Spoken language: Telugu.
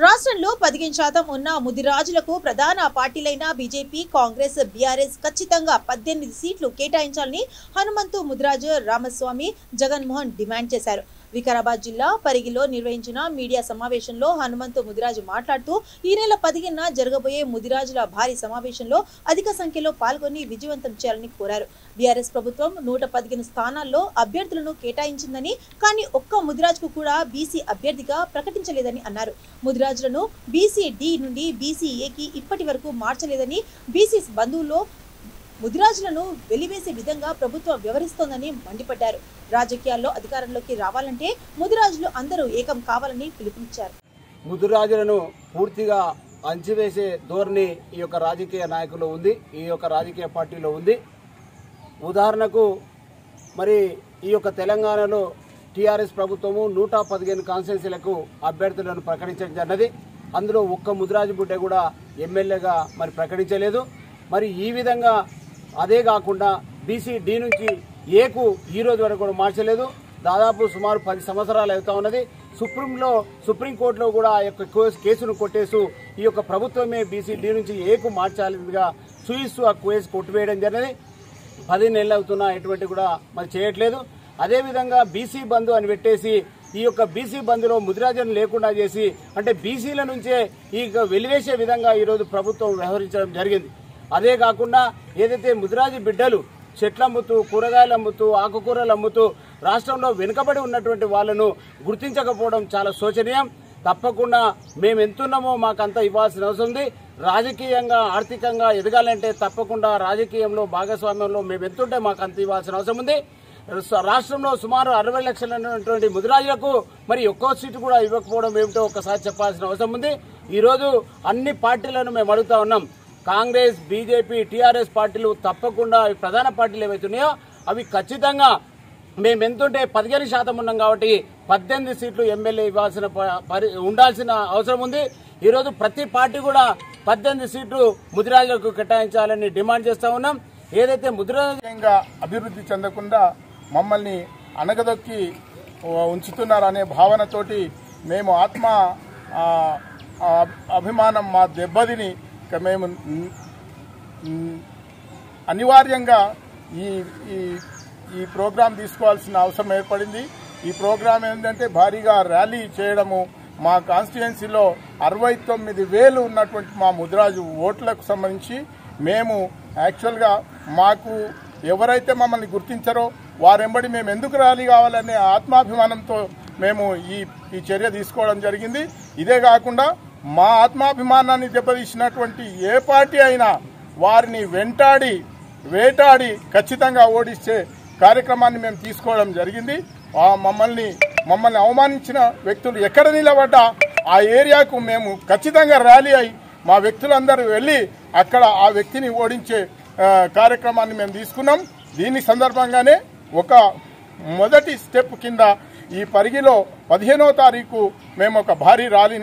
రాష్ట్రంలో 15% ఉన్న ముదిరాజులకు ప్రధాన పార్టీలైన బీజేపీ, కాంగ్రెస్, బీఆర్ఎస్ ఖచ్చితంగా 18 సీట్లు కేటాయించాలని హనుమంతు ముదిరాజు రామస్వామి జగన్మోహన్ డిమాండ్ చేశారు. వికారాబాద్ జిల్లా పరిగిలో నిర్వహించిన మీడియా సమావేశంలో హనుమంతు ముదిరాజు మాట్లాడుతూ ఈ నెల 15న జరగబోయే ముదిరాజుల భారీ సమావేశంలో అధిక సంఖ్యలో పాల్గొని విజయవంతం చేయాలని కోరారు. బీఆర్ఎస్ ప్రభుత్వం 115 స్థానాల్లో అభ్యర్థులను కేటాయించిందని, కానీ ఒక్క ముదిరాజుకు కూడా బీసీ అభ్యర్థిగా ప్రకటించలేదని అన్నారు. ముదిరాజులను బీసీ డి నుండి బీసీ ఏకి ఇప్పటి వరకు మార్చలేదని, బీసీ బంధువుల్లో ముదిరాజులను వెలివేసే విధంగా ప్రభుత్వం వ్యవహరిస్తోందని మండిపడ్డారు. రాజకీయాల్లో అధికారంలోకి రావాలంటే ముదిరాజులు అందరూ ఏకం కావాలని పిలుపునిచ్చారు. ముదిరాజులను పూర్తిగా అంచివేసే ధోరణి ఈ యొక్క రాజకీయ నాయకులు ఉంది, ఈ యొక్క రాజకీయ పార్టీలో ఉంది. ఉదాహరణకు మరి ఈ యొక్క తెలంగాణలో టీఆర్ఎస్ ప్రభుత్వము 115 కాన్స్టిట్యున్సీలకు అభ్యర్థులను ప్రకటించడం జరిగినది. అందులో ఒక్క ముదిరాజు బిడ్డ కూడా ఎమ్మెల్యేగా మరి ప్రకటించలేదు. మరి ఈ విధంగా అదే కాకుండా బీసీ డి నుంచి ఏకు ఈ రోజు వరకు కూడా మార్చలేదు. దాదాపు సుమారు 10 సంవత్సరాలు అవుతా ఉన్నది. సుప్రీంకోర్టులో కూడా ఆ యొక్క కేసును కొట్టేస్తూ ఈ యొక్క ప్రభుత్వమే బీసీ డి నుంచి ఏకు మార్చాలిగా చూయిస్తూ ఆ కేసు కొట్టివేయడం జరిగింది. 10 నెలలు అవుతున్నా ఎటువంటి కూడా మరి చేయట్లేదు. అదేవిధంగా బీసీ బంధు అని పెట్టేసి ఈ యొక్క బీసీ బంధులో ముదిరాజులను లేకుండా చేసి, అంటే బీసీల నుంచే ఈ వెలివేసే విధంగా ఈరోజు ప్రభుత్వం వ్యవహరించడం జరిగింది. అదే కాకుండా ఏదైతే ముదిరాజు బిడ్డలు చెట్లు అమ్ముతూ, కూరగాయలు అమ్ముతూ, ఆకుకూరలు అమ్ముతూ రాష్ట్రంలో వెనుకబడి ఉన్నటువంటి వాళ్ళను గుర్తించకపోవడం చాలా శోచనీయం. తప్పకుండా మేము ఎంతున్నామో మాకంతా ఇవ్వాల్సిన అవసరం ఉంది. రాజకీయంగా, ఆర్థికంగా ఎదగాలంటే తప్పకుండా రాజకీయంలో భాగస్వామ్యంలో మేము ఎంతుంటే మాకు అంత ఇవ్వాల్సిన అవసరం ఉంది. రాష్ట్రంలో సుమారు 60 లక్షలు ఉన్నటువంటి ముదిరాజులకు మరి ఒక్కో సీటు కూడా ఇవ్వకపోవడం ఏమిటో ఒక్కసారి చెప్పాల్సిన అవసరం ఉంది. ఈరోజు అన్ని పార్టీలను మేము అడుగుతా ఉన్నాం. కాంగ్రెస్, బీజేపీ, టీఆర్ఎస్ పార్టీలు తప్పకుండా ప్రధాన పార్టీలు ఏవైతున్నాయో అవి ఖచ్చితంగా మేము ఎంతుంటే 15% ఉన్నాం కాబట్టి 18 సీట్లు ఎమ్మెల్యే ఉండాల్సిన అవసరం ఉంది. ఈరోజు ప్రతి పార్టీ కూడా 18 సీట్లు ముదిరాజులకు కేటాయించాలని డిమాండ్ చేస్తా ఉన్నాం. ఏదైతే ముదిరాజంగా అభివృద్ధి చెందకుండా మమ్మల్ని అనగదొక్కి ఉంచుతున్నారనే భావనతోటి మేము ఆత్మ అభిమానం మా దెబ్బతిని మేము అనివార్యంగా ఈ ప్రోగ్రాం తీసుకోవాల్సిన అవసరం ఏర్పడింది. ఈ ప్రోగ్రాం ఏంటంటే భారీగా ర్యాలీ చేయడము, మా కాన్స్టిట్యుయెన్సీలో 69,000 ఉన్నటువంటి మా ముదిరాజు ఓట్లకు సంబంధించి మేము యాక్చువల్గా మాకు ఎవరైతే మమ్మల్ని గుర్తించారో వారెంబడి మేము ఎందుకు ర్యాలీ కావాలనే ఆత్మాభిమానంతో మేము ఈ చర్య తీసుకోవడం జరిగింది. ఇదే కాకుండా మా ఆత్మాభిమానాన్ని దెబ్బతీసినటువంటి ఏ పార్టీ అయినా వారిని వేటాడి ఖచ్చితంగా ఓడించే కార్యక్రమాన్ని మేము తీసుకోవడం జరిగింది. మమ్మల్ని అవమానించిన వ్యక్తులు ఎక్కడ నిలబడ్డా ఆ ఏరియాకు మేము ఖచ్చితంగా ర్యాలీ అయి మా వ్యక్తులందరూ వెళ్ళి అక్కడ ఆ వ్యక్తిని ఓడించే కార్యక్రమాన్ని మేము తీసుకున్నాం. దీని సందర్భంగానే ఒక మొదటి స్టెప్ కింద ఈ పరిగిలో 15వ తారీఖు మేము ఒక భారీ ర్యాలీ